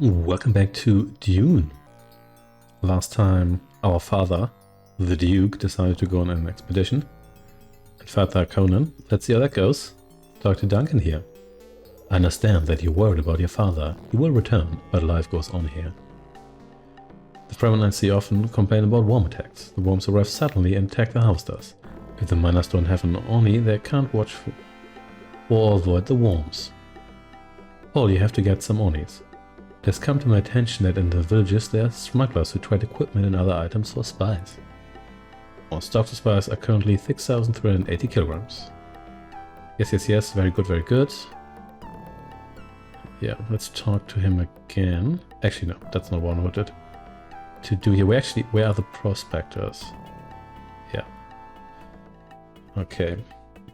Welcome back to Dune. Last time our father, the Duke, decided to go on an expedition and fight the Harkonnen. Let's see how that goes. Talk to Duncan here. I understand that you're worried about your father. He will return, but life goes on here. The Fremen I see often complain about worm attacks. The worms arrive suddenly and attack the house. If the miners don't have an Oni, they can't watch for or avoid the worms. Paul, you have to get some Onis. It has come to my attention that in the villages there are smugglers who trade equipment and other items for spies. Our stocks of spies are currently 6,380 kilograms. Yes, very good. Yeah, let's talk to him again. Actually, no, that's not what I wanted to do here. Where are the prospectors? Yeah. Okay,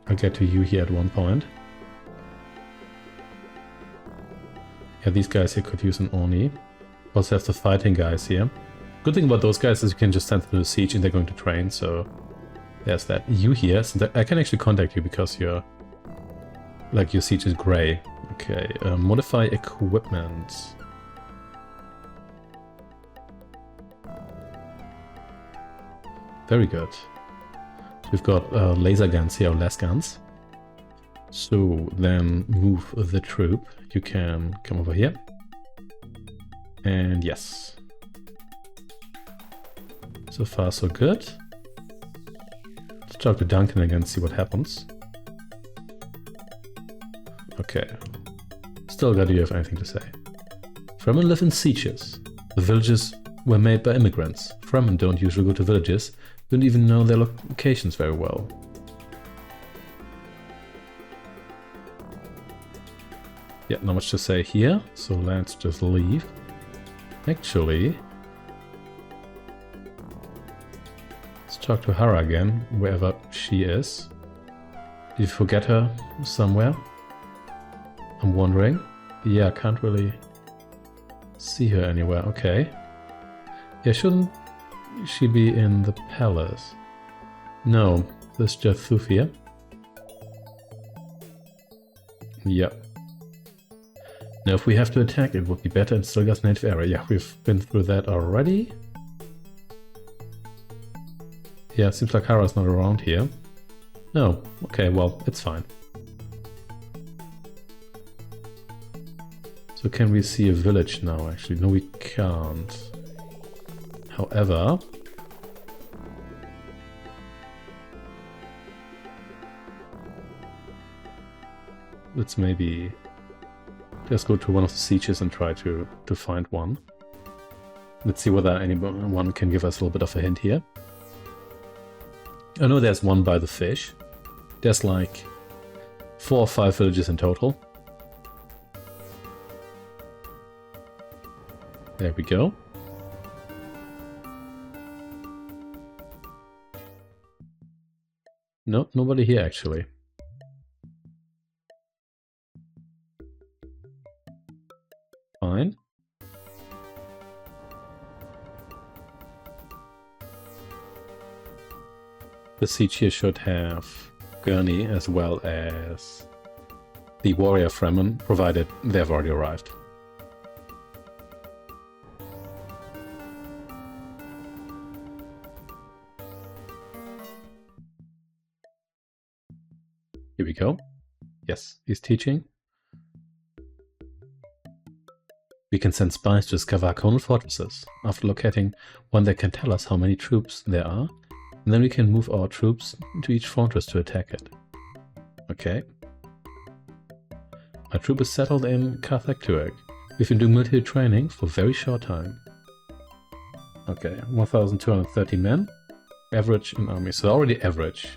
I'll get to you here at one point. Yeah, these guys here could use an Oni. Also have the fighting guys here. Good thing about those guys is you can just send them to siege and they're going to train, so there's that. You here, so I can actually contact you because your siege is grey. Okay, modify equipment. Very good. We've got laser guns here, or less guns. So then move the troop. You can come over here. And yes. So far so good. Let's talk to Duncan again, see what happens. Okay. Still do you have anything to say? Fremen live in sieges. The villages were made by immigrants. Fremen don't usually go to villages, don't even know their locations very well. Yeah, not much to say here, so let's just leave. Actually, let's talk to Hera again, wherever she is. Did you forget her somewhere? I'm wondering. Yeah, I can't really see her anywhere. Okay. Yeah, shouldn't she be in the palace? No, there's just Thufir. Yep. Now, if we have to attack, it would be better in Stilgar's native area. Yeah, we've been through that already. Yeah, it seems like Hera's not around here. No, okay, well, it's fine. So can we see a village now, actually? No, we can't. However... let's maybe... just go to one of the sieges and try to find one. Let's see whether anyone can give us a little bit of a hint here. I know there's one by the fish. There's like 4 or 5 villages in total. There we go. No, nobody here actually. Fine. The siege here should have Gurney as well as the warrior Fremen, provided they've already arrived. Here we go. Yes, he's teaching. We can send spies to discover Harkonnen fortresses. After locating one, they can tell us how many troops there are, and then we can move our troops to each fortress to attack it. Okay. My troop is settled in Karthak. We've been doing military training for a very short time. Okay, 1,230 men. Average in army, so already average.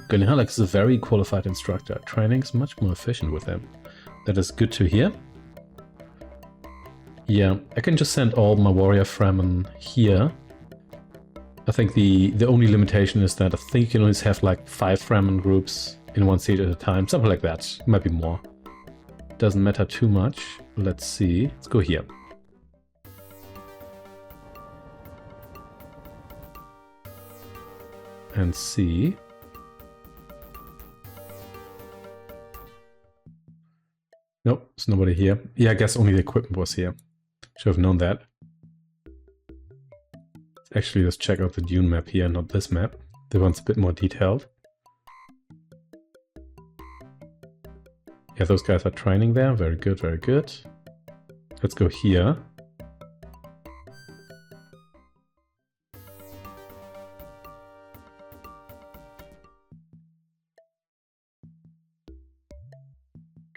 Gunnar is a very qualified instructor. Training is much more efficient with him. That is good to hear. Yeah, I can just send all my warrior Fremen here. I think the only limitation is that I think you can only have like 5 Fremen groups in one siege at a time. Something like that. Might be more. Doesn't matter too much. Let's see. Let's go here. And see. Nope, there's nobody here. Yeah, I guess only the equipment was here. Should have known that. Actually, let's check out the Dune map here, not this map. The one's a bit more detailed. Yeah, those guys are training there. Very good, very good. Let's go here.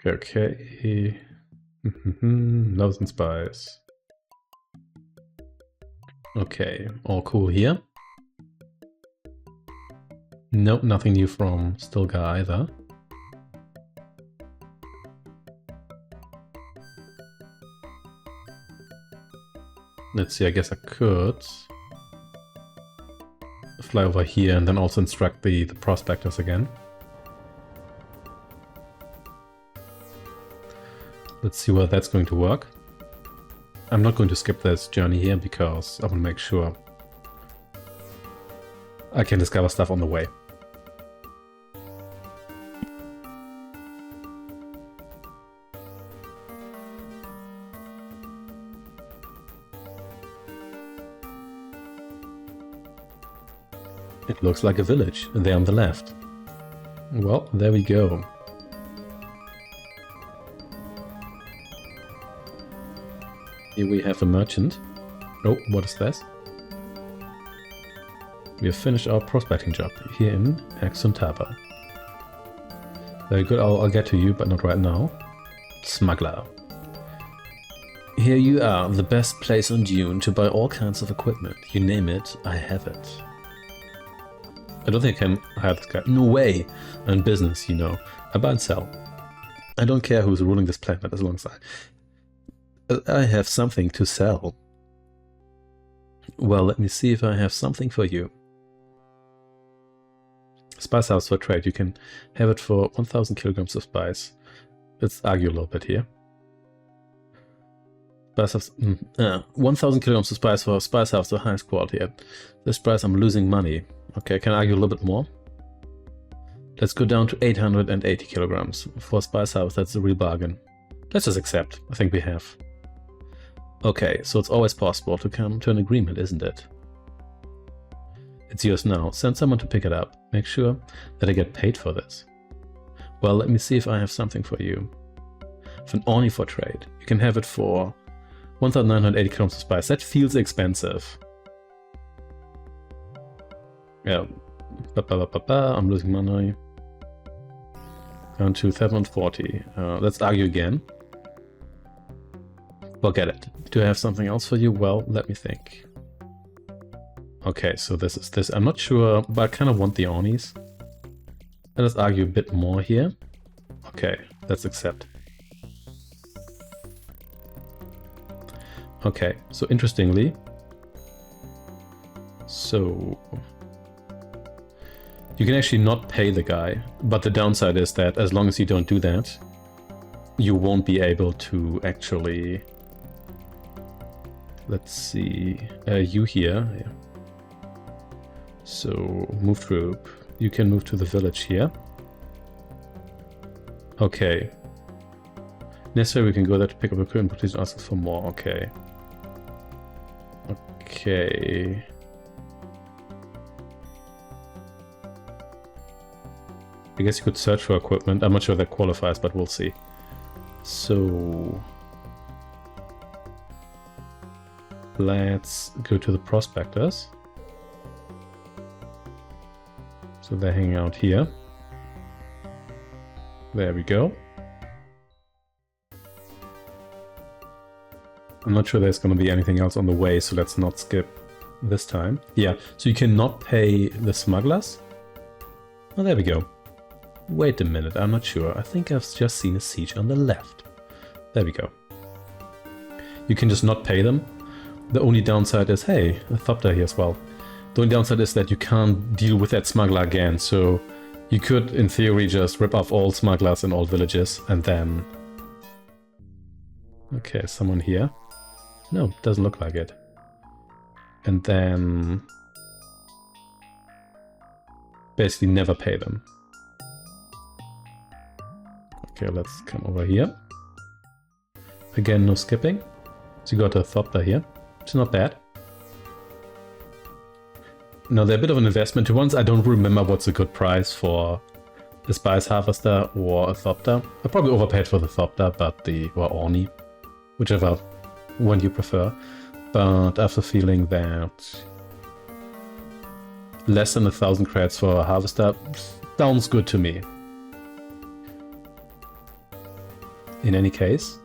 Okay. Loaves and spice. Okay, all cool here. Nope, nothing new from Stilgar either. Let's see, I guess I could fly over here and then also instruct the prospectors again. Let's see whether that's going to work. I'm not going to skip this journey here because I want to make sure I can discover stuff on the way. It looks like a village there on the left. Well, there we go. Here we have a merchant. Oh, what is this? We have finished our prospecting job here in Axontaba. Very good, I'll get to you, but not right now. Smuggler. Here you are, the best place on Dune to buy all kinds of equipment. You name it, I have it. I don't think I can hire this guy. No way! I'm in business, you know. I buy and sell. I don't care who's ruling this planet as long as I have something to sell. Well, let me see if I have something for you. Spice house for trade. You can have it for 1000 kilograms of spice. Let's argue a little bit here. Spice house, 1000 kilograms of spice for a spice house, the highest quality. At this price, I'm losing money. Okay, can I argue a little bit more? Let's go down to 880 kilograms. For a spice house, that's a real bargain. Let's just accept. I think we have. Okay, so it's always possible to come to an agreement, isn't it? It's yours now. Send someone to pick it up. Make sure that I get paid for this. Well, let me see if I have something for you. For an Orni for trade. You can have it for 1980 kilograms of spice. That feels expensive. Yeah. I'm losing money. Down to 740. Let's argue again. Forget it. Do I have something else for you? Well, let me think. Okay, so this is this. I'm not sure, but I kind of want the Ornis. Let us argue a bit more here. Okay, let's accept. Okay, so interestingly, so you can actually not pay the guy, but the downside is that as long as you don't do that, you won't be able to actually, let's see, you here, yeah. So move troop, you can move to the village here. Okay. Necessary, we can go there to pick up equipment, but please ask us for more, okay. Okay. I guess you could search for equipment. I'm not sure that qualifies, but we'll see. So let's go to the prospectors. So they're hanging out here. There we go. I'm not sure there's going to be anything else on the way, so let's not skip this time. Yeah, so you cannot pay the smugglers. Oh, there we go. Wait a minute, I'm not sure. I think I've just seen a siege on the left. There we go. You can just not pay them. The only downside is, hey, a Thopter here as well. The only downside is that you can't deal with that smuggler again, so you could, in theory, just rip off all smugglers in all villages, and then... Okay, someone here. No, doesn't look like it. And then... basically never pay them. Okay, let's come over here. Again, no skipping. So you got a Thopter here. It's not bad. Now they're a bit of an investment. To once I don't remember what's a good price for a Spice Harvester or a Thopter. I probably overpaid for the Thopter, but or Orni, whichever one you prefer. But I have the feeling that less than 1,000 credits for a Harvester sounds good to me. In any case,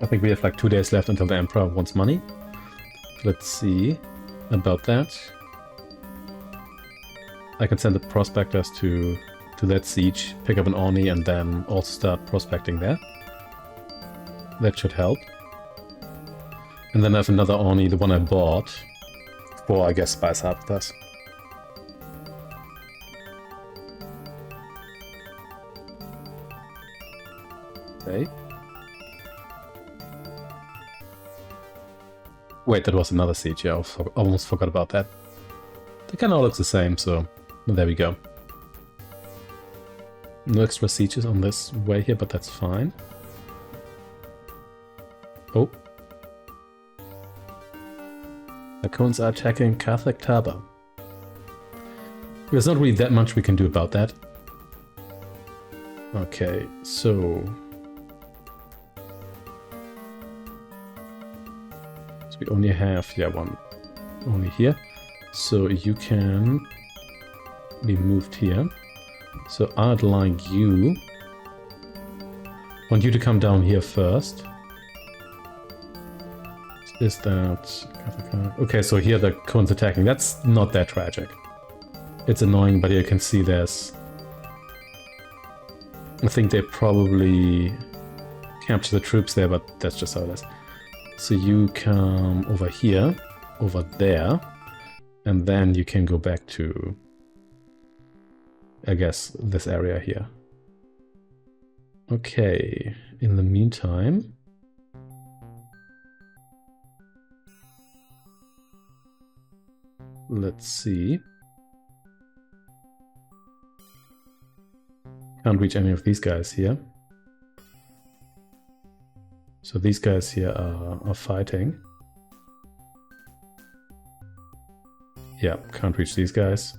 I think we have like 2 days left until the Emperor wants money. Let's see about that. I can send the prospectors to that siege, pick up an Orni, and then also start prospecting there. That should help. And then I have another Orni, the one I bought, for I guess Spice Harvesters. Okay. Wait, that was another siege, yeah, I almost forgot about that. They kind of all look the same, so there we go. No extra sieges on this way here, but that's fine. Oh. The Harkonnens are attacking Catholic Taba. There's not really that much we can do about that. Okay, so we only have, yeah, one only here. So you can be moved here. So I'd like want you to come down here first. Is that... Okay, so here the Harkonnens attacking. That's not that tragic. It's annoying, but you can see there's... I think they probably capture the troops there, but that's just how it is. So you come over here, over there, and then you can go back to, I guess, this area here. Okay, in the meantime... Let's see. Can't reach any of these guys here. So these guys here are fighting. Yeah, can't reach these guys.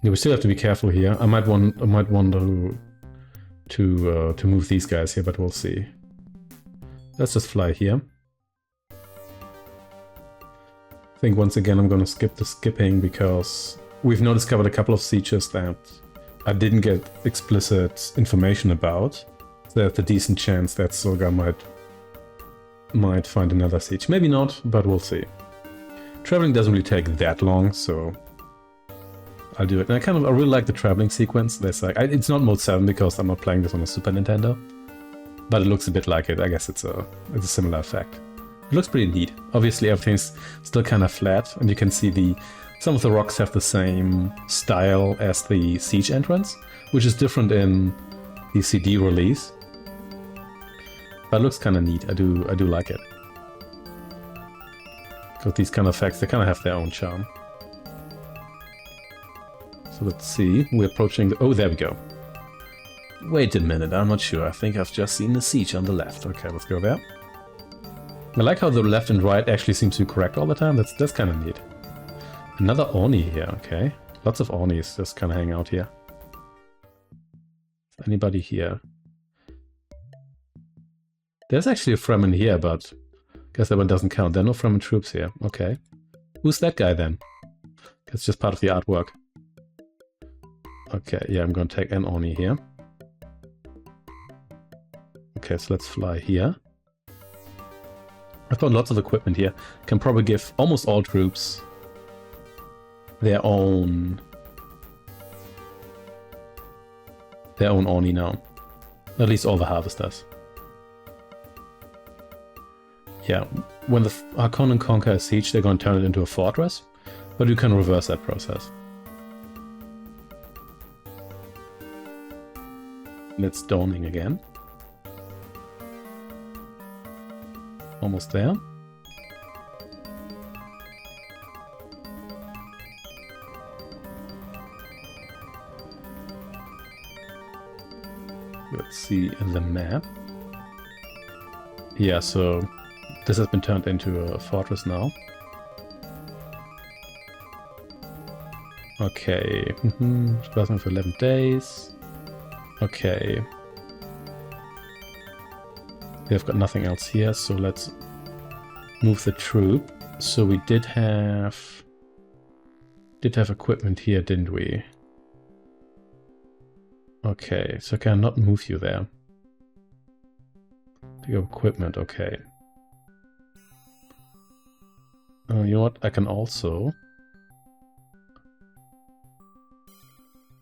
Yeah, we still have to be careful here. I might want to move these guys here, but we'll see. Let's just fly here. I think once again I'm going to skip the skipping because we've now discovered a couple of sieges that I didn't get explicit information about. There's a decent chance that Solga might find another siege. Maybe not, but we'll see. Traveling doesn't really take that long, so I'll do it. And I really like the traveling sequence. There's like it's not mode 7 because I'm not playing this on a Super Nintendo, but it looks a bit like it. I guess it's a similar effect. It looks pretty neat. Obviously everything's still kind of flat, and you can see some of the rocks have the same style as the siege entrance, which is different in the CD release. But it looks kind of neat. I do like it. Because these kind of effects, they kind of have their own charm. So let's see. We're approaching the... Oh, there we go. Wait a minute, I'm not sure. I think I've just seen the siege on the left. Okay, let's go there. I like how the left and right actually seems to be correct all the time. That's kind of neat. Another Orni here, okay. Lots of Ornis just kind of hang out here. Is anybody here? There's actually a Fremen here, but I guess that one doesn't count. There are no Fremen troops here. Okay. Who's that guy then? It's just part of the artwork. Okay, yeah, I'm going to take an Orni here. Okay, so let's fly here. I found lots of equipment here. Can probably give almost all troops their own Orni now. At least all the harvesters. Yeah, when the Harkonnen conquer a siege, they're going to turn it into a fortress, but you can reverse that process. And it's dawning again. Almost there. Let's see in the map. Yeah, so this has been turned into a fortress now. Okay. Plasma for 11 days. Okay. We've got nothing else here, so let's move the troop. So we did have equipment here, didn't we? Okay, so can I not move you there? Pick up equipment, okay. You know what? I can also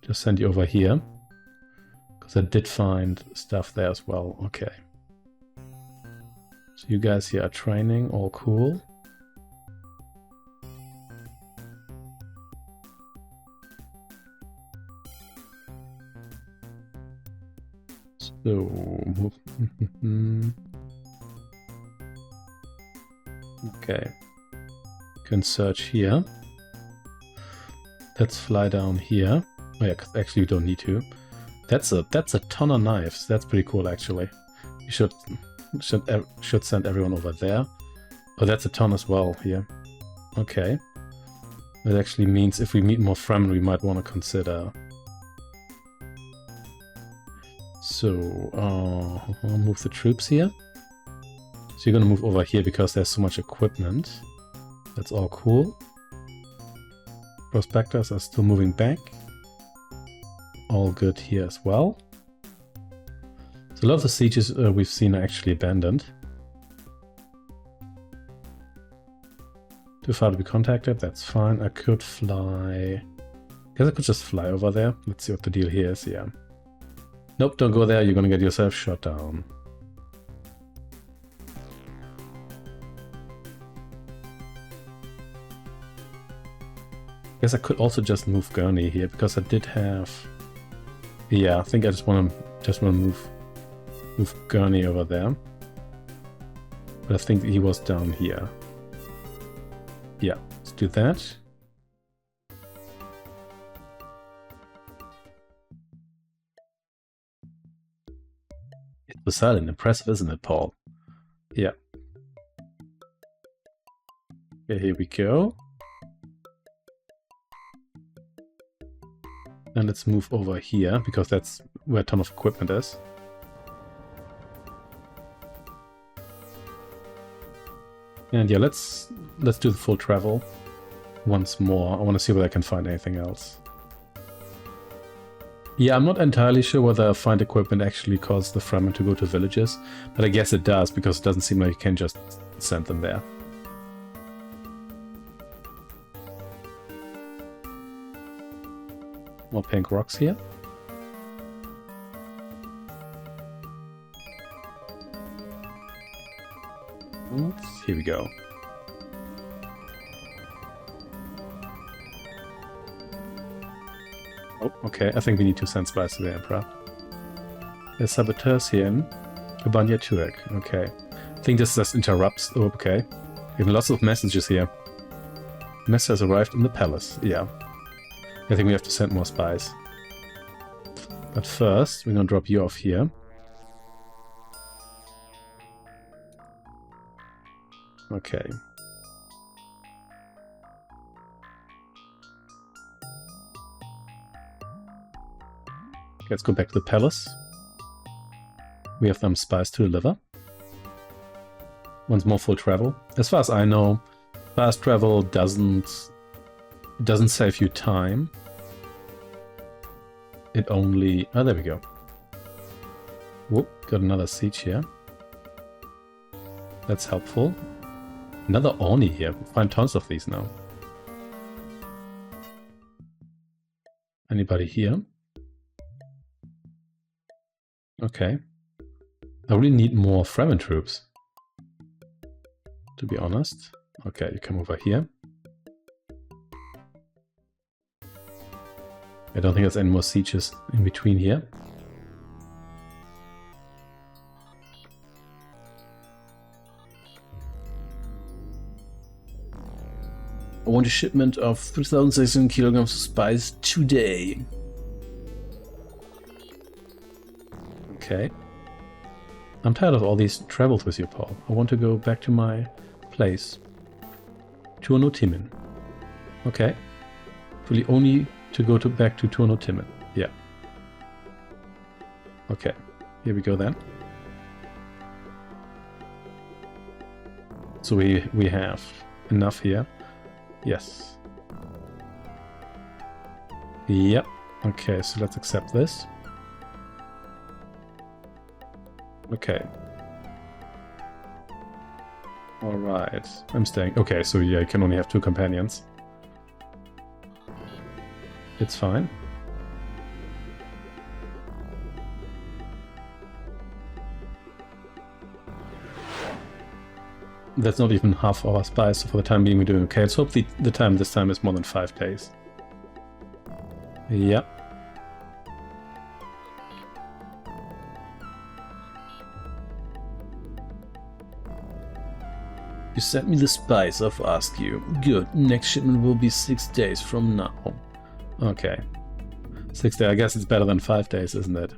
just send you over here, because I did find stuff there as well. Okay. So you guys here are training, all cool. So, okay. Can search here. Let's fly down here. Oh yeah, actually we don't need to. That's a ton of knives. That's pretty cool actually. You should send everyone over there. Oh, that's a ton as well here. Okay. That actually means if we meet more Fremen, we might want to consider. So, I'll move the troops here. So you're gonna move over here because there's so much equipment. That's all cool. Prospectors are still moving back. All good here as well. So a lot of the sieges we've seen are actually abandoned. Too far to be contacted, that's fine. I could fly... Guess I could just fly over there. Let's see what the deal here is, yeah. Nope, don't go there, you're gonna get yourself shot down. Guess I could also just move Gurney here, because I did have... Yeah, I think I just wanna move Gurney over there. But I think he was down here. Yeah, let's do that. It was silent, impressive, isn't it, Paul? Yeah. Okay, here we go. And let's move over here, because that's where a ton of equipment is. And yeah, let's do the full travel once more. I want to see whether I can find anything else. Yeah, I'm not entirely sure whether find equipment actually caused the Fremen to go to villages, but I guess it does, because it doesn't seem like you can just send them there. More pink rocks here. Oops, here we go. Oh, okay, I think we need to send spies to the Emperor. There's saboteurs here in Ubanya Tuek. Okay. I think this just interrupts... Oh, okay. We have lots of messages here. Mess has arrived in the palace. Yeah. I think we have to send more spies. But first, we're gonna drop you off here. Okay. Let's go back to the palace. We have some spies to deliver. Once more full travel. As far as I know, fast travel doesn't save you time. It only... Oh, there we go. Whoop, got another siege here. That's helpful. Another Orni here. We find tons of these now. Anybody here? Okay. I really need more Fremen troops, to be honest. Okay, you come over here. I don't think there's any more sieges in between here. I want a shipment of 3,600 kilograms of spice today. Okay. I'm tired of all these travels with you, Paul. I want to go back to my place. Tuono Timin. Okay. Fully only to go back to Tuono Timin. Yeah. Okay. Here we go then. So we have enough here. Yes. Yep. Okay, so let's accept this. Okay. Alright. I'm staying. Okay, so yeah, I can only have 2 companions. It's fine. That's not even half our spice, so for the time being we're doing okay. Let's hope the time this time is more than 5 days. Yep. You sent me the spice, I've asked you. Good, next shipment will be 6 days from now. Okay. 6 days, I guess it's better than 5 days, isn't it?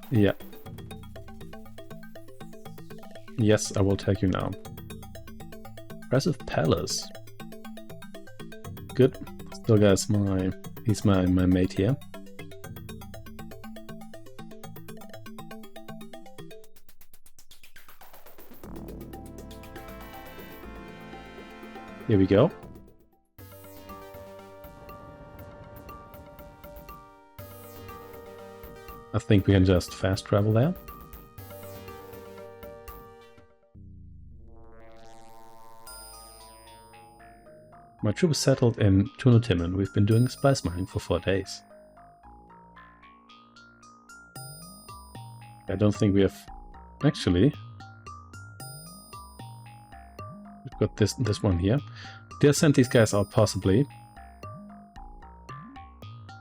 Yeah. Yes, I will take you now. Impressive palace. Good. Still guys, he's my mate here. Here we go. I think we can just fast travel there. My troop is settled in Tuono Timin. We've been doing spice mining for 4 days. I don't think we have... Actually... We've got this one here. They'll send these guys out, possibly.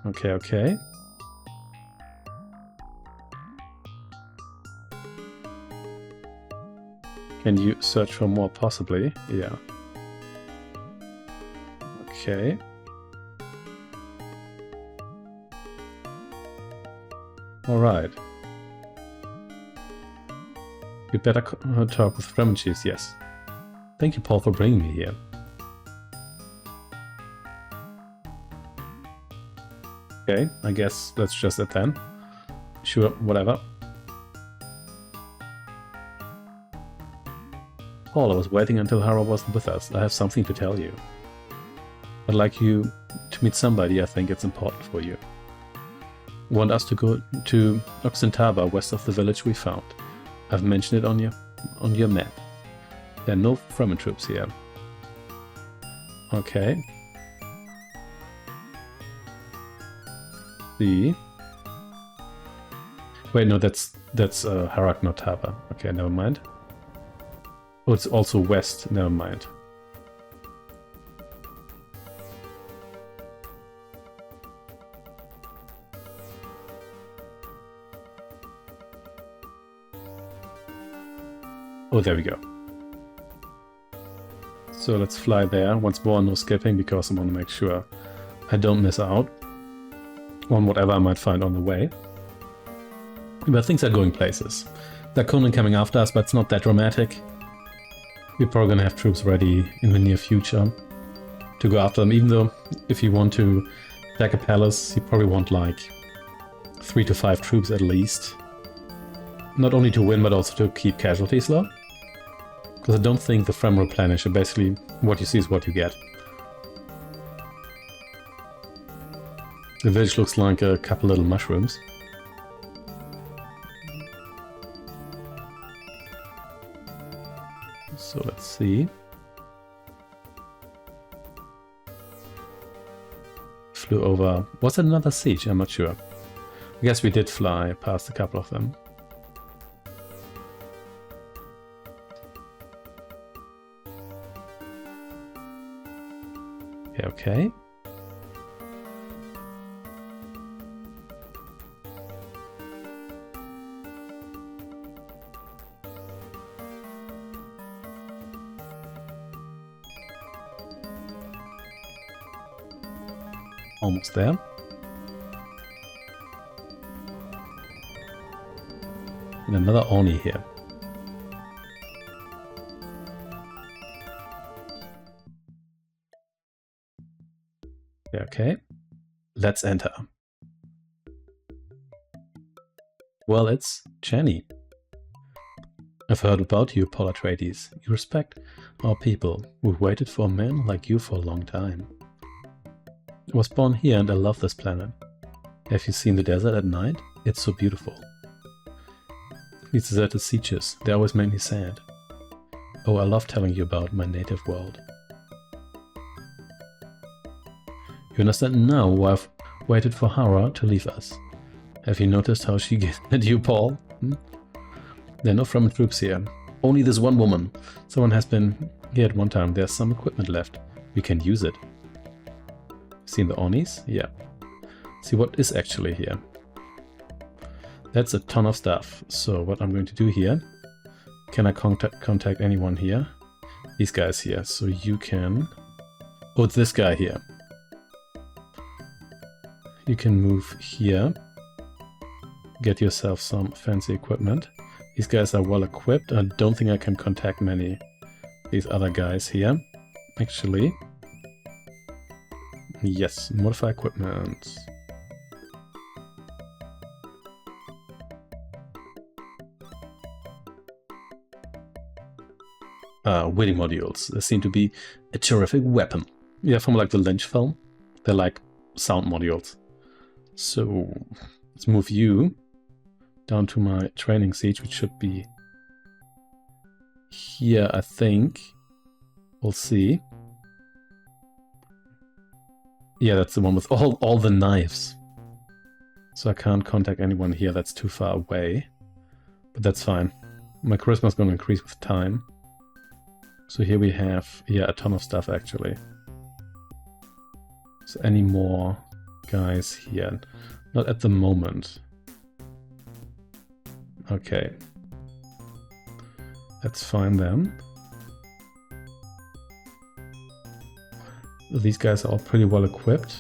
Okay, okay. Can you search for more, possibly? Yeah. Okay. Alright. You better talk with Fremen chiefs, yes. Thank you, Paul, for bringing me here. Okay, I guess that's just it then. Sure, whatever. Paul, I was waiting until Hara wasn't with us. I have something to tell you. I'd like you to meet somebody I think it's important for you. Want us to go to Oxentava, west of the village we found. I've mentioned it on your map. There are no Fremen troops here. Okay. See. Wait, no, that's Harak, not Tava. Okay, never mind. Oh, it's also west. Never mind. Oh, there we go. So let's fly there. Once more, no skipping, because I want to make sure I don't miss out on whatever I might find on the way. But things are going places. There are Harkonnen coming after us, but it's not that dramatic. We're probably going to have troops ready in the near future to go after them, even though if you want to attack a palace, you probably want like 3 to 5 troops at least. Not only to win, but also to keep casualties low. Because I don't think the Fremen replenish, and basically what you see is what you get. The village looks like a couple little mushrooms. So let's see. Flew over... Was it another siege? I'm not sure. I guess we did fly past a couple of them. Okay. Almost there. And another Oni here. Okay, let's enter. Well, it's Jenny. I've heard about you, Paul Atreides. You respect our people. We've waited for a man like you for a long time. I was born here and I love this planet. Have you seen the desert at night? It's so beautiful. These deserted sieges, they always make me sad. Oh, I love telling you about my native world. You understand now why I've waited for Hara to leave us. Have you noticed how she gets at you, Paul? There are no Fremen troops here. Only this one woman. Someone has been here at one time. There's some equipment left. We can use it. Seen the Onis? Yeah. See what is actually here. That's a ton of stuff. So what I'm going to do here, can I contact anyone here? These guys here. So you can... Oh, it's this guy here. You can move here. Get yourself some fancy equipment. These guys are well equipped. I don't think I can contact many these other guys here. Actually. Yes, modify equipment. Winning modules. They seem to be a terrific weapon. Yeah, from like the Lynch film. They're like sound modules. So let's move you down to my training siege, which should be here, I think. We'll see. Yeah, that's the one with all the knives. So I can't contact anyone here, that's too far away. But that's fine. My charisma is going to increase with time. So here we have, yeah, a ton of stuff actually. So any more guys here? Not at the moment. Okay. That's fine then. These guys are all pretty well equipped.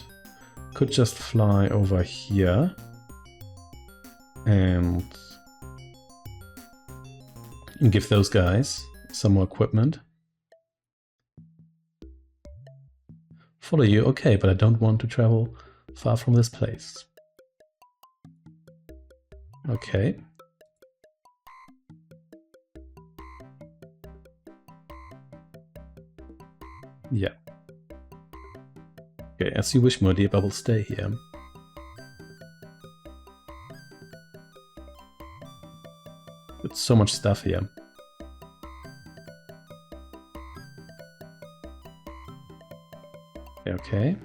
Could just fly over here. And give those guys some more equipment. Follow you, okay, but I don't want to travel far from this place. Okay. Yeah. Okay, as you wish, my dear, but I will stay here. With so much stuff here. Okay.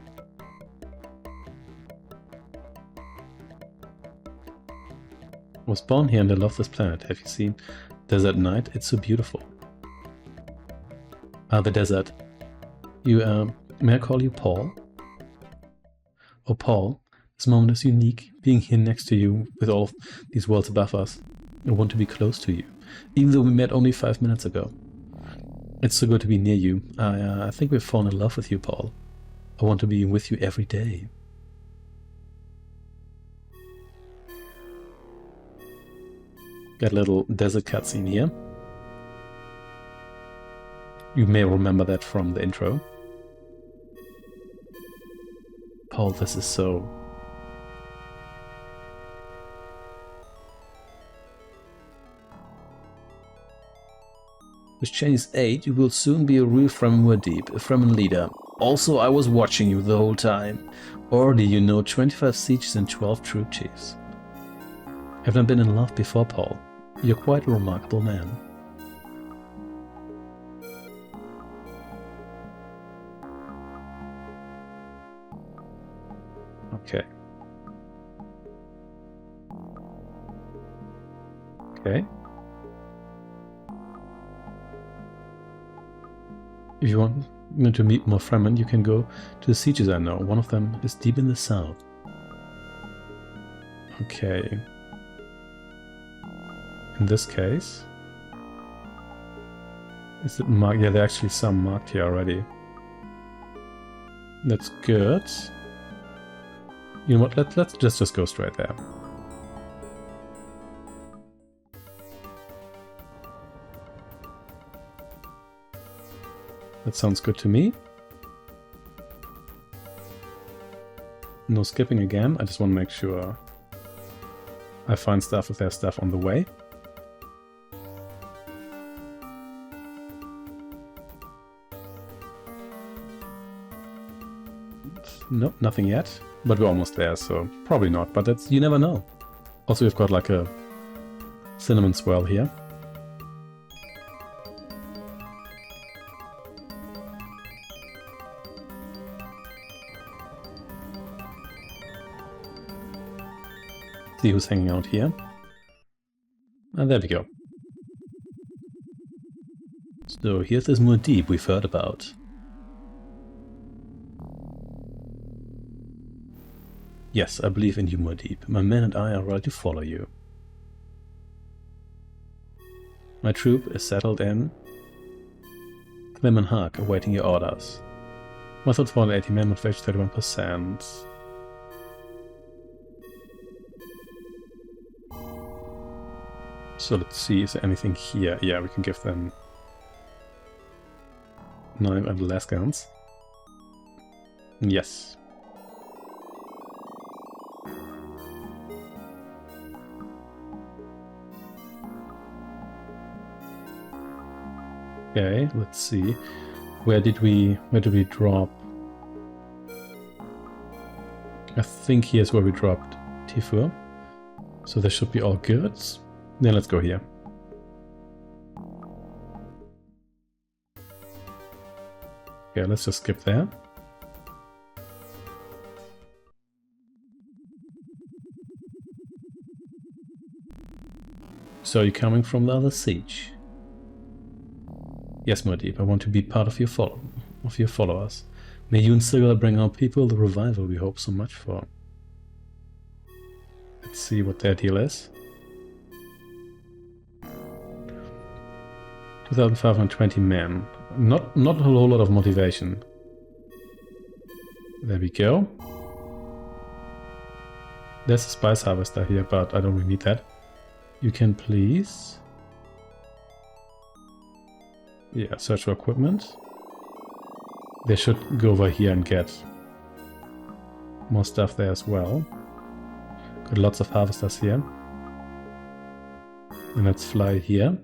I was born here and I love this planet. Have you seen Desert Night? It's so beautiful. Ah, the desert. You, may I call you Paul? Oh, Paul, this moment is unique. Being here next to you with all these worlds above us. I want to be close to you, even though we met only 5 minutes ago. It's so good to be near you. I think we've fallen in love with you, Paul. I want to be with you every day. Got a little desert cutscene here. You may remember that from the intro. Paul, this is so... With Chinese aid, you will soon be a real Fremen deep, a Fremen leader. Also, I was watching you the whole time. Already you know 25 sieges and 12 troop chiefs. Have not been in love before, Paul. You're quite a remarkable man. Okay. Okay. If you want me to meet more Fremen, you can go to the sieges I know. One of them is deep in the south. Okay. In this case... Is it marked? Yeah, there are actually some marked here already. That's good. You know what, let's just go straight there. That sounds good to me. No skipping again. I just want to make sure I find stuff if there's stuff on the way. Nope, nothing yet. But we're almost there, so probably not. But that's, you never know. Also, we've got like a cinnamon swirl here. See who's hanging out here. And there we go. So here's this more deep we've heard about. Yes, I believe in you, Muad'Dib. My men and I are ready to follow you. My troop is settled in Clemenhag, awaiting your orders. Muscle 480 men, motivation 31%. So let's see, is there anything here? Yeah, we can give them knife and less guns. Yes. Okay, let's see. Where did we drop? I think here's where we dropped Tifur. So this should be all good. Then let's go here. Okay, let's just skip there. So you're coming from the other siege? Yes, Muad'Dib, I want to be part of your followers. May you and Sigurd bring our people the revival we hope so much for. Let's see what their deal is. 2,520 men. Not a whole lot of motivation. There we go. There's a spice harvester here, but I don't really need that. You can please... Yeah, search for equipment. They should go over here and get more stuff there as well. Got lots of harvesters here. And let's fly here.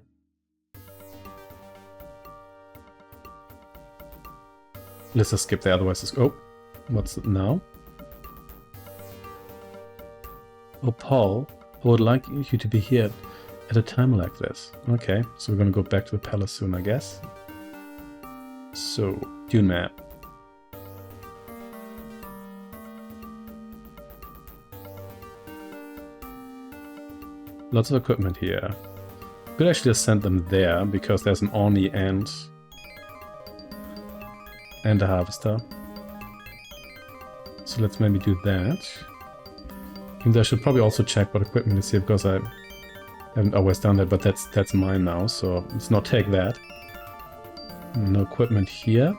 Let's just skip there, otherwise it's... Oh, what's it now? Oh, Paul, I would like you to be here at a time like this. Okay, so we're gonna go back to the palace soon, I guess. So, Dune map. Lots of equipment here. Could actually just send them there, because there's an Orni and a harvester. So let's maybe do that. And I should probably also check what equipment is here, because I haven't always done that, but that's mine now, so let's not take that. No equipment here.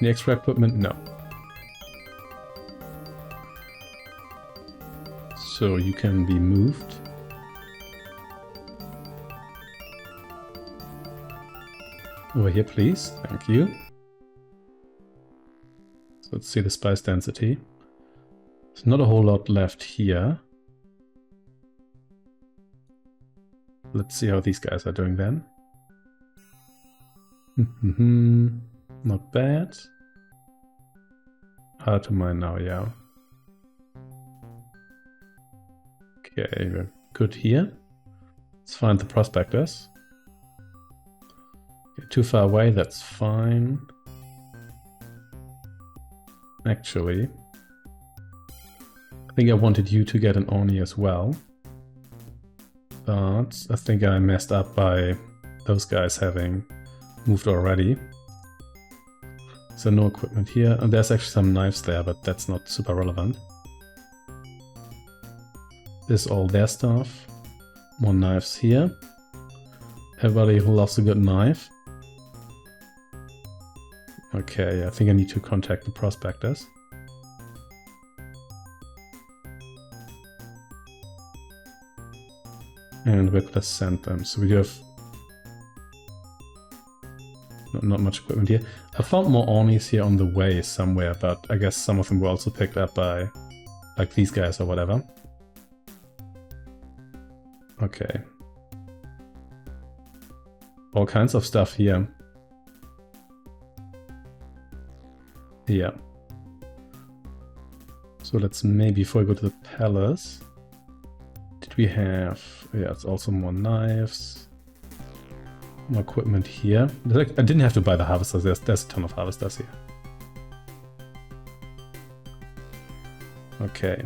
Any extra equipment? No. So you can be moved. Over here, please. Thank you. So let's see the spice density. There's not a whole lot left here. Let's see how these guys are doing then. Not bad. Hard to mine now, yeah. Okay, we're good here. Let's find the prospectors. Okay, too far away, that's fine. Actually, I think I wanted you to get an Orni as well. But I think I messed up by those guys having moved already. So no equipment here. And there's actually some knives there, but that's not super relevant. This is all their stuff. More knives here. Everybody who loves a good knife. Okay, I think I need to contact the prospectors. And we're gonna send them. So we do have... No, not much equipment here. I found more Ornis here on the way somewhere, but I guess some of them were also picked up by, like, these guys or whatever. Okay. All kinds of stuff here. Yeah. So let's maybe, before I go to the palace, did we have, yeah, it's also more knives, more equipment here. I didn't have to buy the harvesters, there's a ton of harvesters here. Okay.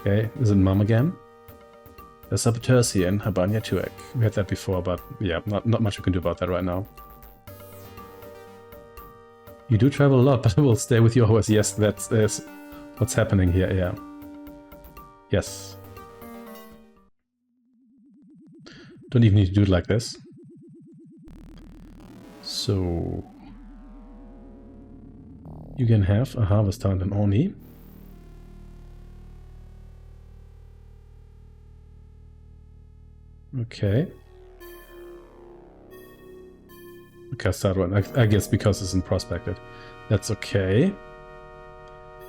Okay, is it Mom again? The saboteurs here in Habanya Tuek. We had that before, but yeah, not much we can do about that right now. You do travel a lot, but I will stay with you always. Yes, that's what's happening here, yeah. Yes. Don't even need to do it like this. So... you can have a harvester and an Orni. Okay. Okay, start one. I guess because it's in prospected. That's okay.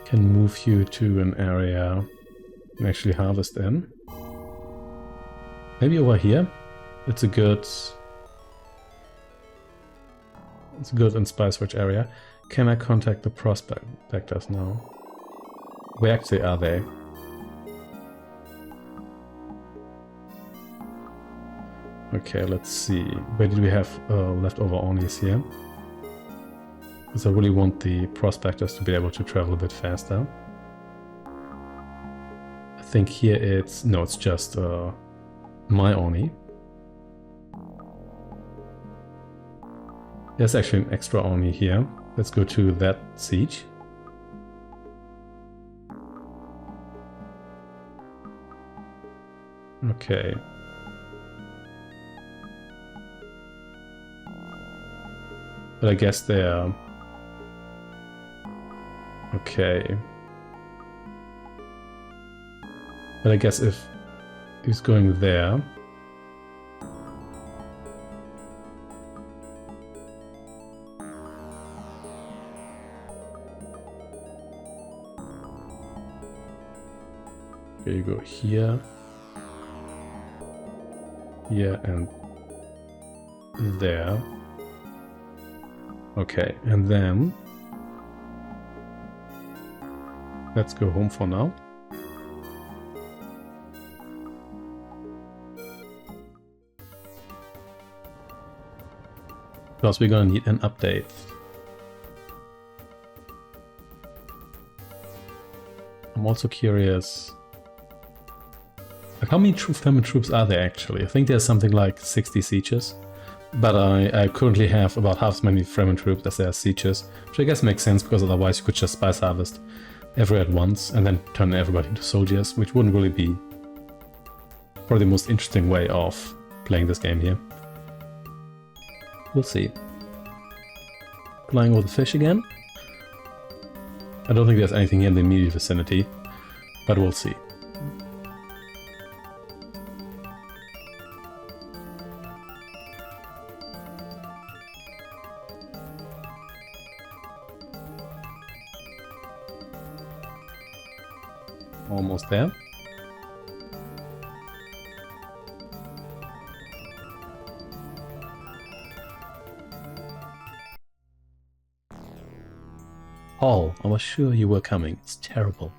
Can move you to an area you can actually harvest in. Maybe over here. It's a good and spice-rich area. Can I contact the prospectors now? Where actually are they? Okay, let's see. Where did we have leftover Ornis here? Because I really want the prospectors to be able to travel a bit faster. I think here it's... no, it's just my Orni. There's actually an extra Orni here. Let's go to that siege. Okay. But I guess they're... okay. But I guess if he's going there... okay, you go here. Here and there. Okay, and then let's go home for now. Because we're gonna need an update. I'm also curious, like, how many Fremen troops are there actually? I think there's something like 60 sieges. But I currently have about half as many Fremen troops as there are sieges, which I guess makes sense because otherwise you could just spice harvest every at once and then turn everybody into soldiers, which wouldn't really be probably the most interesting way of playing this game here. We'll see. Flying over the fish again. I don't think there's anything here in the immediate vicinity, but we'll see. Almost there. Paul, I was sure you were coming. It's terrible.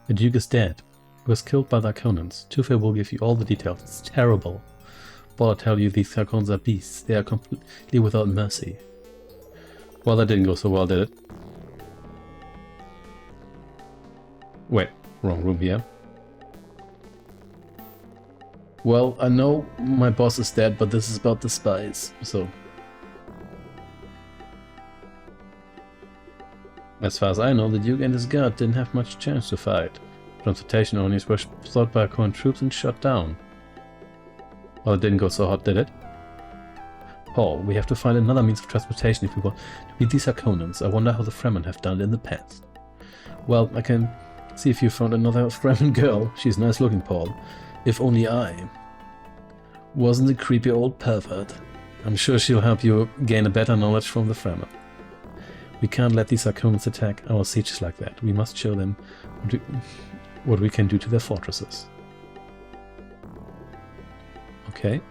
The Duke is dead. He was killed by the Harkonnens. Tufe will give you all the details. It's terrible. Paul, I tell you, these Harkonnens are beasts. They are completely without mercy. Well, that didn't go so well, did it? Wait. Wrong room here. Well, I know my boss is dead, but this is about the spies, so... as far as I know, the Duke and his guard didn't have much chance to fight. Transportation Ornis were sought by Harkonnen troops and shot down. Well, it didn't go so hot, did it? Paul, we have to find another means of transportation if we want to beat these Harkonnens. I wonder how the Fremen have done it in the past. Well, I can... see if you found another Fremen girl. She's nice looking, Paul. If only I... wasn't a creepy old pervert. I'm sure she'll help you gain a better knowledge from the Fremen. We can't let these Harkonnens attack our sieges like that. We must show them what we can do to their fortresses. Okay.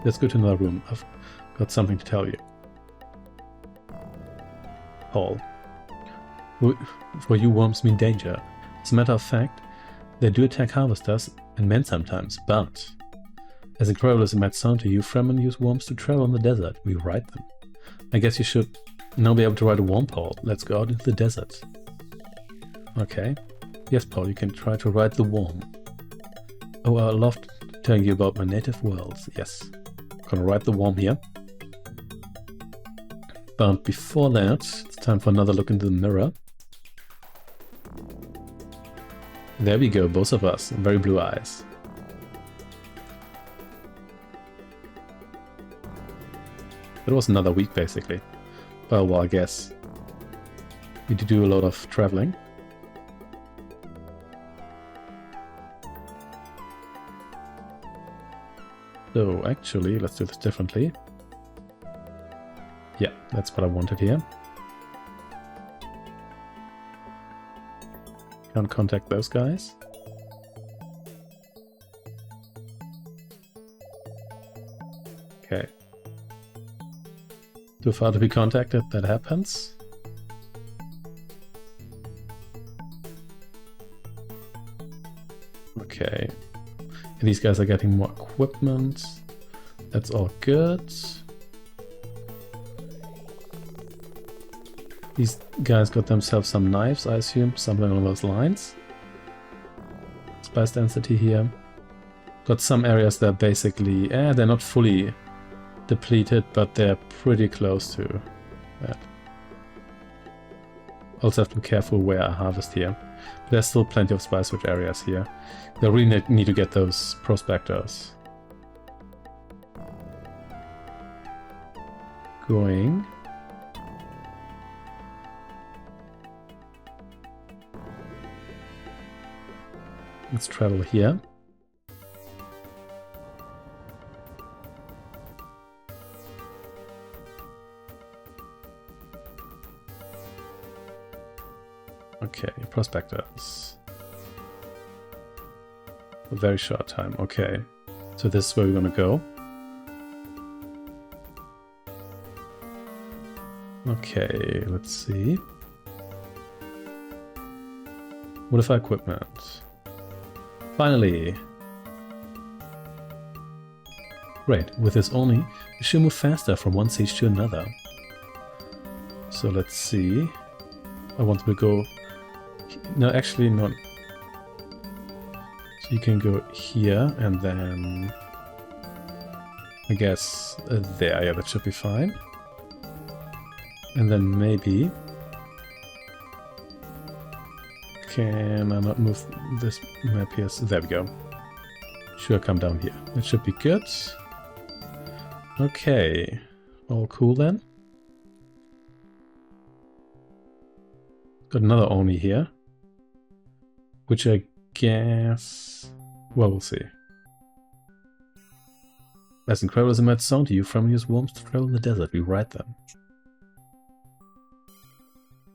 Let's go to another room. I've got something to tell you. Paul. For you, worms mean danger. As a matter of fact, they do attack harvesters and men sometimes, but as incredible as it might sound to you, Fremen use worms to travel in the desert. We ride them. I guess you should now be able to ride a worm, Paul. Let's go out into the desert. Okay. Yes, Paul, you can try to ride the worm. Oh, I love telling you about my native worlds. Yes. I'm gonna ride the worm here. But before that, it's time for another look into the mirror. There we go, both of us. Very blue eyes. It was another week, basically. Well, I guess we did do a lot of traveling. So, actually, let's do this differently. Yeah, that's what I wanted here. Can't contact those guys. Okay. Too far to be contacted, that happens. Okay. And these guys are getting more equipment. That's all good. These guys got themselves some knives, I assume, something along those lines. Spice density here. Got some areas that are basically, they're not fully depleted, but they're pretty close to that. Also have to be careful where I harvest here. But there's still plenty of spice-rich areas here. They really need to get those prospectors going. Let's travel here. Okay, prospectors. A very short time, okay. So this is where we're gonna go. Okay, let's see. Modify equipment. Finally! Great, with this only, we should move faster from one siege to another. So let's see. I want to go... No, actually not. So you can go here and then... I guess there, yeah, that should be fine. And then maybe... Can I not move this map here? So there we go. Sure, come down here. It should be good. Okay. All cool then. Got another Oni here. Which I guess... Well, we'll see. As incredible as it might sound to you, Fremen use worms to travel in the desert. We ride them.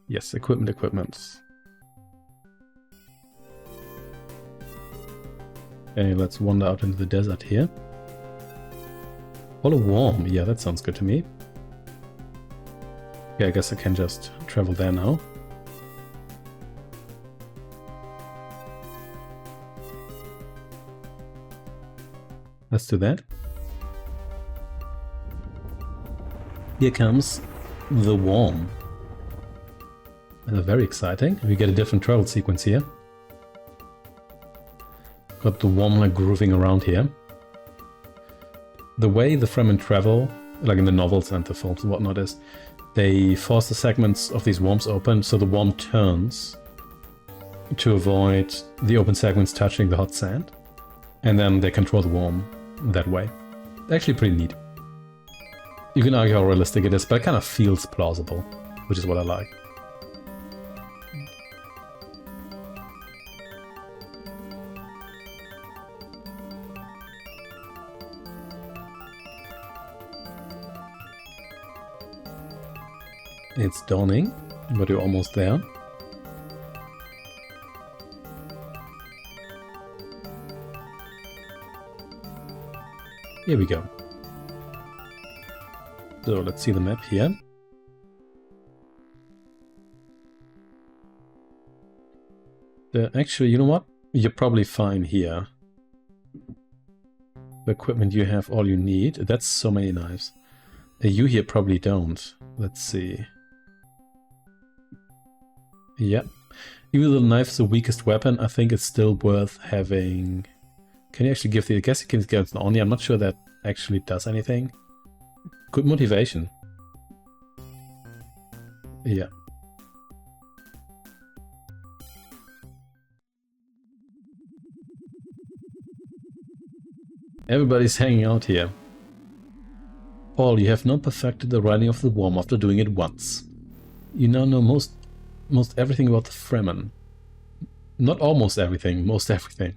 Yes, equipment. Okay, let's wander out into the desert here. All a worm. Yeah, that sounds good to me. Yeah, I guess I can just travel there now. Let's do that. Here comes the worm. Very exciting. We get a different travel sequence here. Got the worm like grooving around here. The way the Fremen travel, like in the novels and the films and whatnot, is they force the segments of these worms open so the worm turns to avoid the open segments touching the hot sand. And then they control the worm that way. Actually pretty neat. You can argue how realistic it is, but it kind of feels plausible, which is what I like. It's dawning, but you're almost there. Here we go. So let's see the map here. Actually, you know what? You're probably fine here. The equipment you have all you need. That's so many knives. You here probably don't. Let's see. Yeah. Even though the knife's the weakest weapon, I think it's still worth having... Can you actually give the... I guess you can get an Oni. I'm not sure that actually does anything. Good motivation. Yeah. Everybody's hanging out here. Paul, you have now perfected the riding of the worm after doing it once. You now know most everything about the Fremen. Not almost everything, most everything.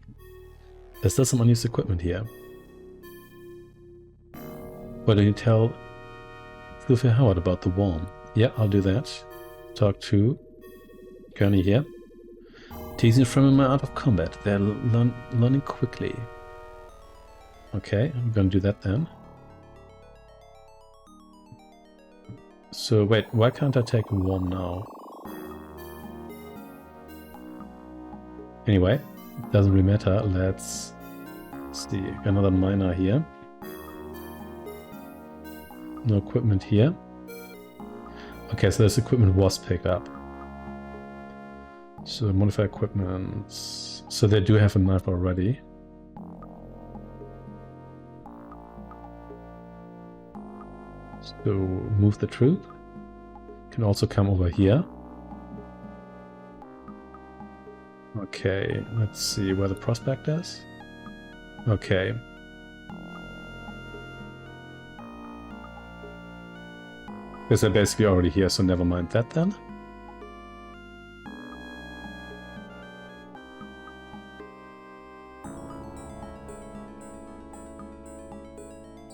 There's still some unused equipment here. Why don't you tell Sylvia Howard about the worm? Yeah, I'll do that. Talk to Gurney here. Teasing Fremen my art of combat. They're learning quickly. Okay, I'm gonna do that then. So wait, why can't I take a worm now? Anyway, doesn't really matter. Let's see. Got another miner here. No equipment here. Okay, so this equipment was picked up. So modify equipment. So they do have a knife already. So move the troop. Can also come over here. Okay, let's see where the prospect is. Okay. Guess they're basically already here, so never mind that then.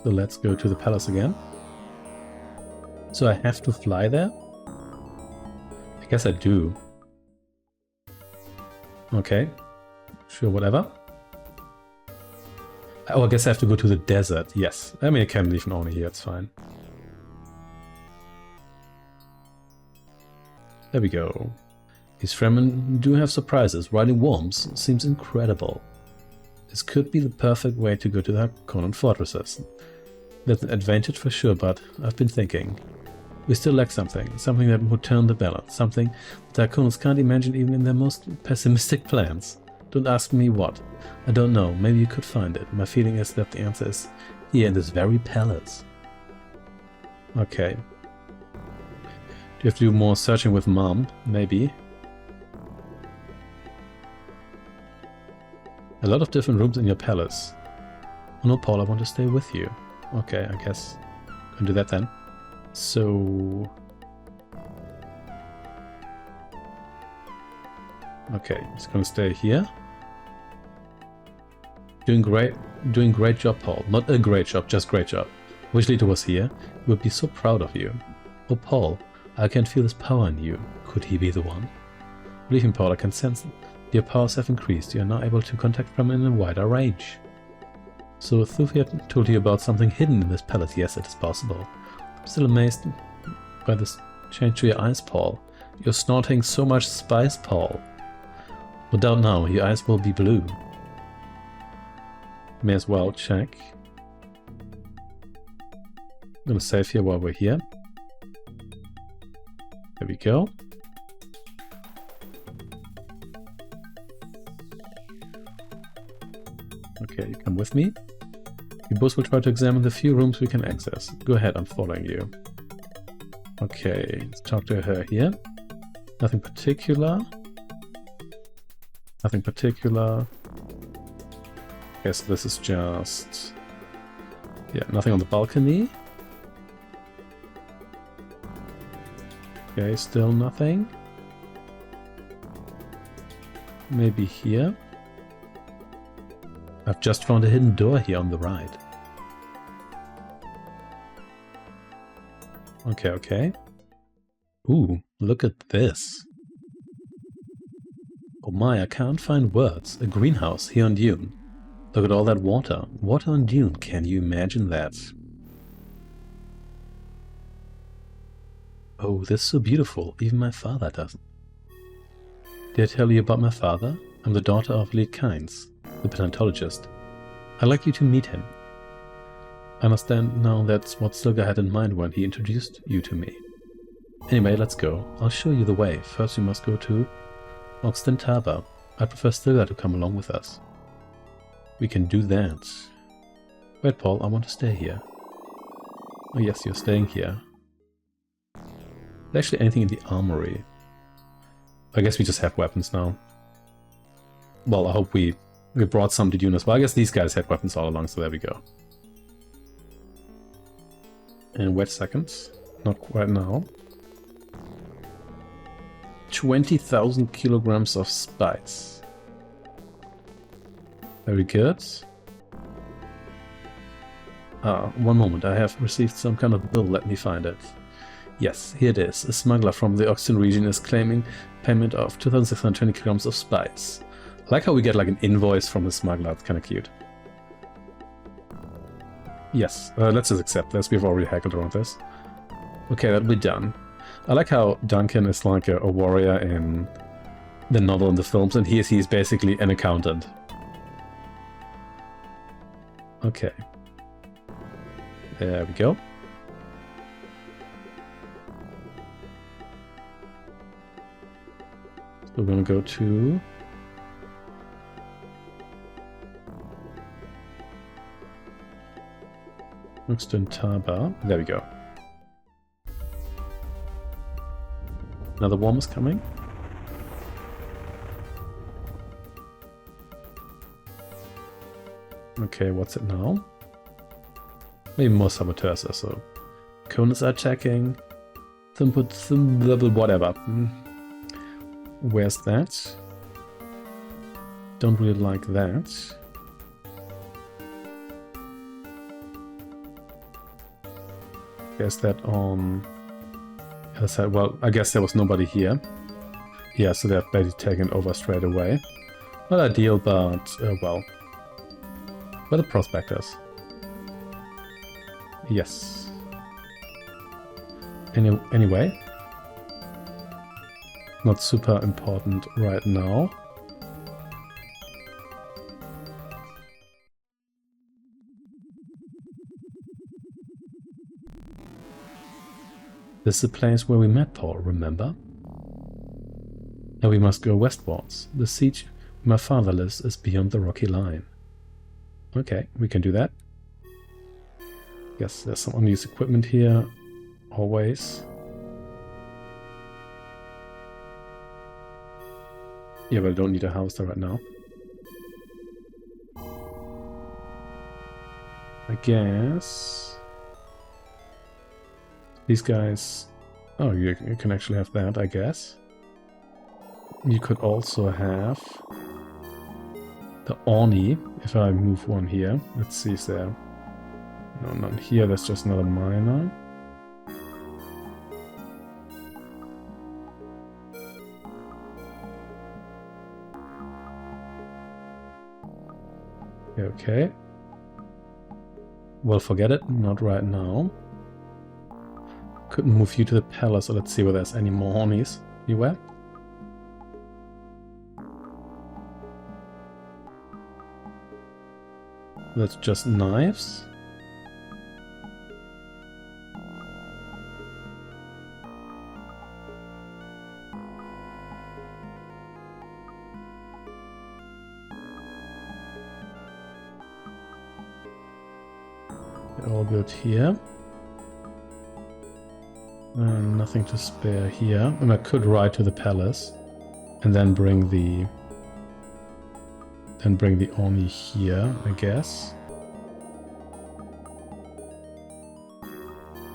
So let's go to the palace again. So I have to fly there? I guess I do. Okay. Sure, whatever. Oh, I guess I have to go to the desert. Yes. I mean, I can leave an Oni here, it's fine. There we go. These Fremen do have surprises. Riding worms seems incredible. This could be the perfect way to go to the Harkonnen fortresses. That's an advantage for sure, but I've been thinking. We still lack something. Something that would turn the balance. Something the Harkonnens can't imagine even in their most pessimistic plans. Don't ask me what. I don't know. Maybe you could find it. My feeling is that the answer is here in this very palace. Okay. Do you have to do more searching with Mom? Maybe. A lot of different rooms in your palace. Oh no, Paul, I want to stay with you. Okay, I guess I can do that then. So... Okay, he's gonna stay here. Doing great job, Paul. Not a great job, just great job. Wish Leto was here. He would be so proud of you. Oh, Paul, I can feel his power in you. Could he be the one? Believe me, Paul, I can sense it. Your powers have increased. You are now able to contact Fremen in a wider range. So Thufia told you about something hidden in this palace. Yes, it is possible. I'm still amazed by this change to your eyes, Paul. You're snorting so much spice, Paul. Without now, your eyes will be blue. May as well check. I'm gonna save here while we're here. There we go. Okay, you come with me. We both will try to examine the few rooms we can access. Go ahead, I'm following you. Okay, let's talk to her here. Nothing particular. Nothing particular. Okay, so this is just... Yeah, nothing on the balcony. Okay, still nothing. Maybe here. I've just found a hidden door here on the right. Okay, okay. Ooh, look at this. Oh my, I can't find words. A greenhouse here on Dune. Look at all that water. Water on Dune, can you imagine that? Oh, this is so beautiful. Even my father doesn't. Did I tell you about my father? I'm the daughter of Lead Kynes, the paleontologist. I'd like you to meet him. I understand now that's what Stilgar had in mind when he introduced you to me. Anyway, let's go. I'll show you the way. First we must go to Oxton Taba. I prefer Stilgar to come along with us. We can do that. Wait, Paul, I want to stay here. Oh yes, you're staying here. Is there actually anything in the armory? I guess we just have weapons now. Well, I hope we brought some to Dune as well. I guess these guys had weapons all along, so there we go. And wait seconds. Not quite now. 20,000 kilograms of spice. Very good. One moment. I have received some kind of bill. Let me find it. Yes, here it is. A smuggler from the Oxton region is claiming payment of 2,620 kilograms of spice. I like how we get like an invoice from the smuggler. It's kind of cute. Yes, let's just accept this. We've already haggled around this. Okay, that'll be done. I like how Duncan is like a warrior in the novel and the films, and he's basically an accountant. Okay. There we go. So we're gonna go to... Oxton Taba. There we go. Another worm is coming. Okay, what's it now? Maybe more saboteurs or so. Conus are attacking. Whatever. Where's that? Don't really like that. Guess that on the other side. Well, I guess there was nobody here. Yeah, so they're basically taken over straight away. Not ideal, but well. Where are the prospectors? Yes. Anyway. Not super important right now. This is the place where we met Paul, remember? Now we must go westwards. The siege where my father lives is beyond the rocky line. Okay, we can do that. Yes, there's some unused equipment here. Always. Yeah, but I don't need a house there right now. I guess... These guys... Oh, you can actually have that, I guess. You could also have... the Oni, if I move one here. Let's see, is there... No, none here, that's just another miner. Okay. Well, forget it. Not right now. Could move you to the palace, so let's see whether there's any more Onis. Anywhere? That's just knives. All good here. Nothing to spare here. And I could ride to the palace and then bring the Oni here, I guess.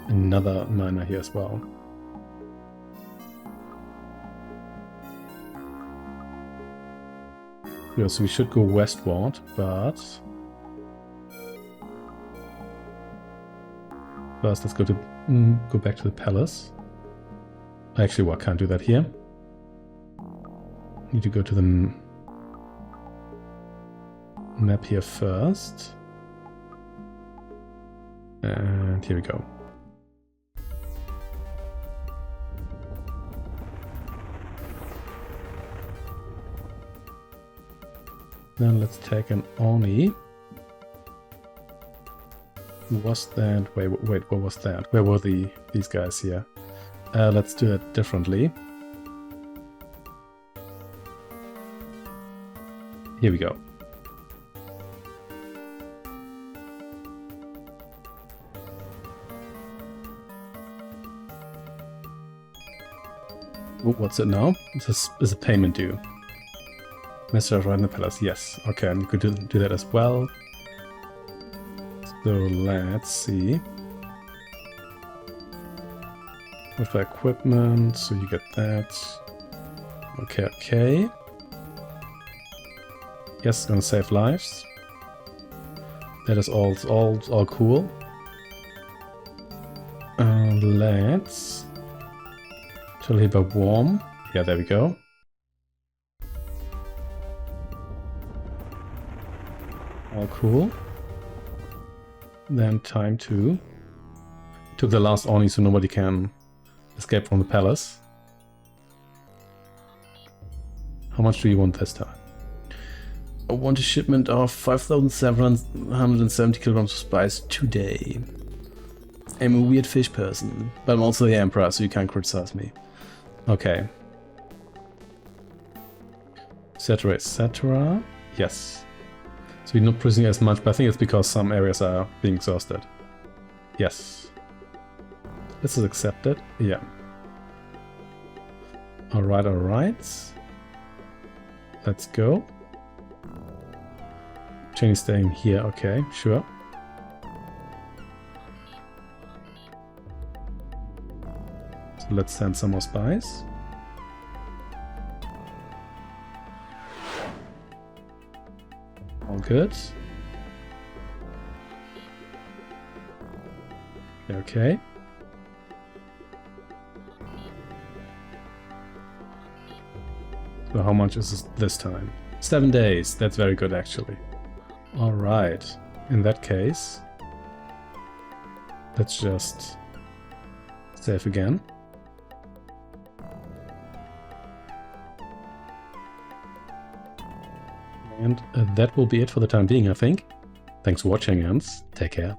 Another miner here as well. Yeah, so we should go westward, but first let's go back to the palace. Actually, well, I can't do that here. Need to go to the map here first. And here we go. Then let's take an Oni. Who was that? Wait, what was that? Where were these guys here? Let's do it differently. Here we go. Oh, what's it now? This is a payment due. Mr. right in the palace. Yes. Okay, and you could do that as well. So let's see. With the equipment, so you get that. Okay, okay. Yes, gonna save lives. That is all cool. Let's tell him about warm. Yeah, there we go. All cool. Then time to... Took the last Oni so nobody can escape from the palace. How much do you want this time? I want a shipment of 5,770 kilograms of spice today. I'm a weird fish person, but I'm also the emperor, so you can't criticize me. Okay. Etc, etc. Yes. So we're not producing as much, but I think it's because some areas are being exhausted. Yes. This is accepted. Yeah. Alright, alright. Let's go. Chinese staying here, okay, sure. So let's send some more spies. All good. Okay. So how much is this time? 7 days. That's very good, actually. All right. In that case, let's just save again. And that will be it for the time being, I think. Thanks for watching and take care.